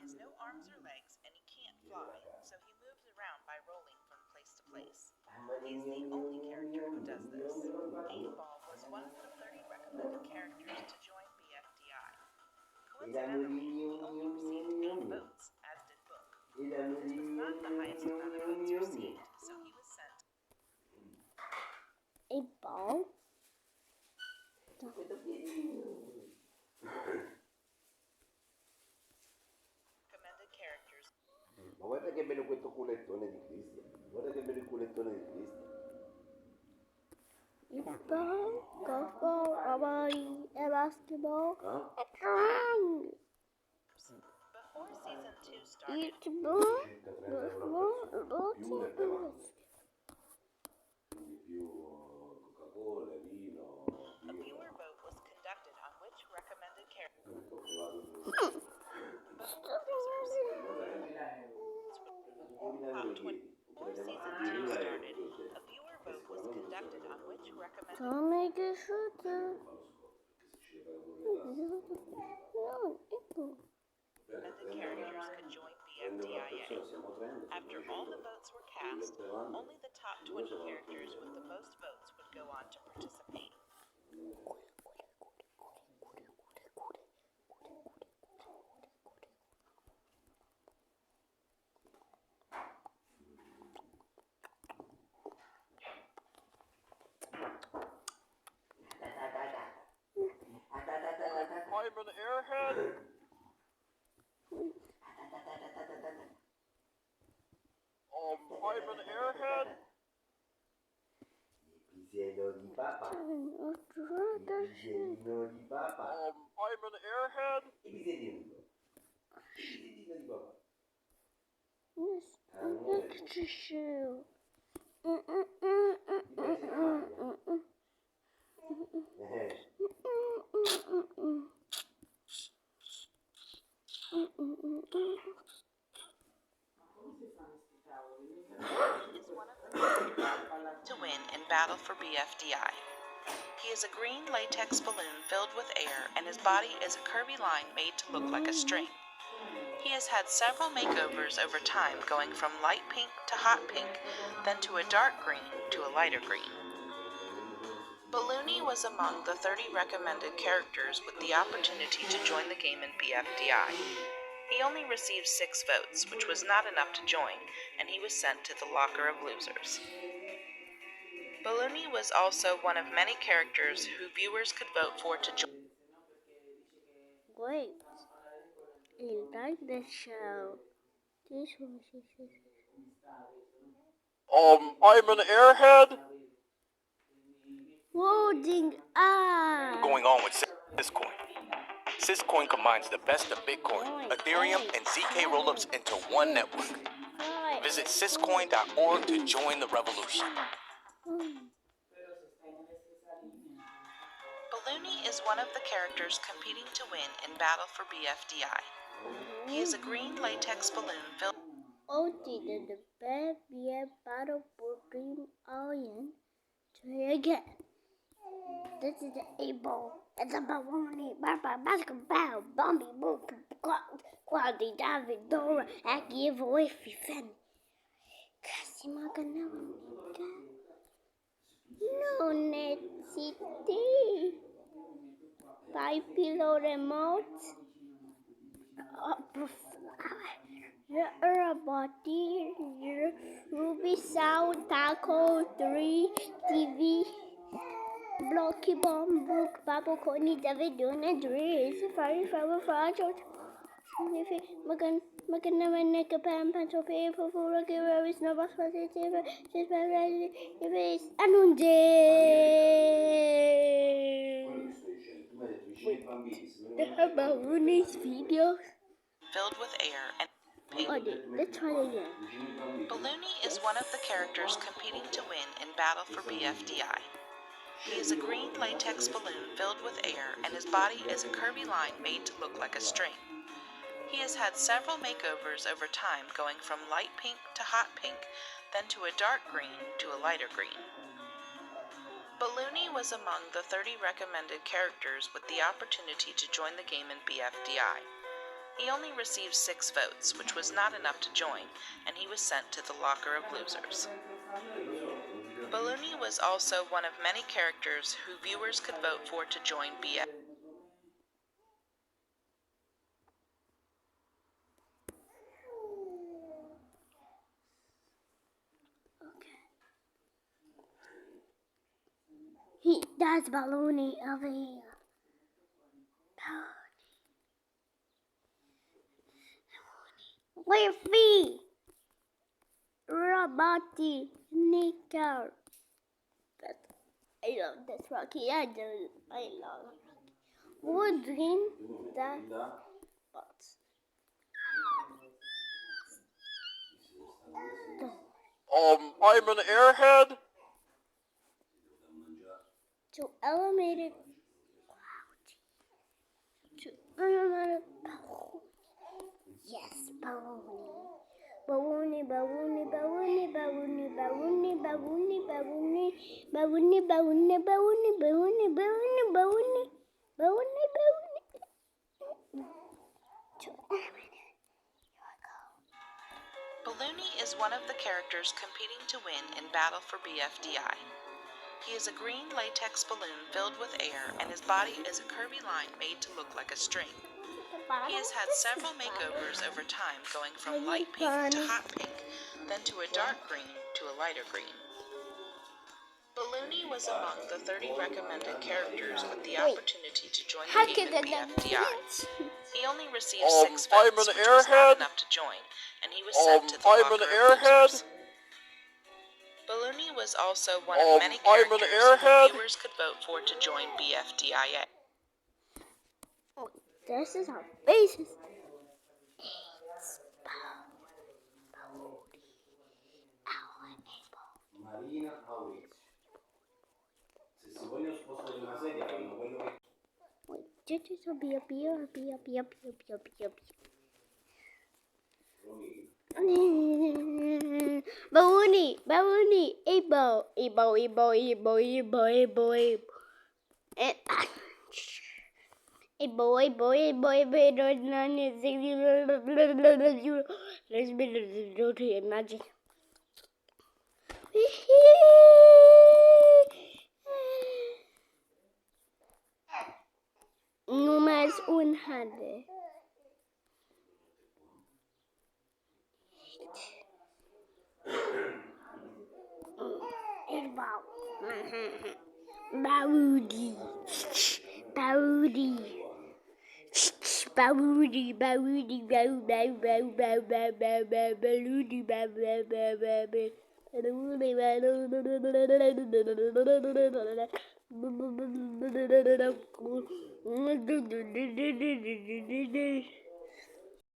has no arms or legs and he can't fly, so he moves around by rolling from place to place. He is the only character who does this. 8-Ball was one of the 30 recommended characters to join BFDI. Coincidentally, he only received 8 votes, as did Book. This was not the highest amount of votes received, so he was sent 8-Ball. recommended characters. Ma guarda che bello questo culettone di Cristian. Guarda che bello il culettone di Cristian. 8-Ball, golfball, rubbery, and basketball. Before season 2 started, 8-Ball, Circa 30 golfball, più ne però. Quindi più Coca-Cola, vino, a viewer vote was conducted on which recommended character Ho provato before season 2 started. A viewer vote was conducted on which recommended don't make it shooter. characters could join BFDIA. After all the votes were cast, only the top 20 characters with the most votes would go on to participate. I'm an airhead. I'm an airhead. Pisello di papà. Il pisellino di papà. I'm an airhead. Il pisellino. Il pisellino di papà. Yes, look at shoe. Is one of the characters to win in Battle for BFDI. He is a green latex balloon filled with air, and his body is a curvy line made to look like a string. He has had several makeovers over time, going from light pink to hot pink, then to a dark green to a lighter green. Ballony was among the 30 recommended characters with the opportunity to join the game in BFDI. He only received 6 votes, which was not enough to join, and he was sent to the locker of losers. Ballony was also one of many characters who viewers could vote for to join. Wait, I like the show. This one I'm an airhead. holding up. Going on with Syscoin. Syscoin combines the best of Bitcoin, Ethereum, and ZK rollups into one network. Visit syscoin.org to join the revolution. Ballony is one of the characters competing to win in Battle for BFDI. He is a green latex balloon filled. Did the bad beer battle for green alien. Try again. This is the 8-Ball. It's a ballony, basketball, Bambi, book, quality, David, Dora, aqui eu vou e Fifen. Cassima canalamica. No necessity. 5 pillow remote. Roboti, Ruby Sound, Taco, 3, TV. Blocky bomb, book, bubble, coney, David, Donna, Dre, Safari, Flower, Fragile. Magan, never neck a pan, pencil, paper, for a girl, is no boss, positive, just by if it's Anunde. The Baroni's videos filled with air and pink. Let's try it again. Ballony is one of the characters competing to win in Battle for BFDI. He is a green latex balloon filled with air, and his body is a curvy line made to look like a string. He has had several makeovers over time, going from light pink to hot pink, then to a dark green to a lighter green. Ballony was among the 30 recommended characters with the opportunity to join the game in BFDI. He only received 6 votes, which was not enough to join, and he was sent to the locker of losers. Ballony was also one of many characters who viewers could vote for to join BF. That's Ballony over here. We're free. Roboty Sneaker. I love this Rocky. I love Rocky. Would dream that box. I'm an airhead. To eliminate yes, Ballony, Ballony, Ballony, Ballony, Ballony, Ballony, Ballony, Ballony, Ballony, Ballony, Ballony, Ballony, Ballony, Ballony, Ballony. To eliminate. Ballony is one of the characters competing to win in Battle for BFDI. He is a green latex balloon filled with air, and his body is a curvy line made to look like a string. He has had several makeovers over time, going from light pink to hot pink, then to a dark green to a lighter green. Ballony was among the 30 recommended characters with the opportunity to join the game in BFDI. He only received 6 I'm votes, an which was not airhead. enough to join, and he was sent to the I'm locker an of airhead. losers. Ballony was also one of many I'm an characters airhead. who viewers could vote for to join BFDIA. Oh, this is our faces. Marina Aurich. Se si voglio spostare una sedia, fanno quello che... Wait, just be up here. Ballony, Ebo. And let's be imagine. No más 100. Ballony.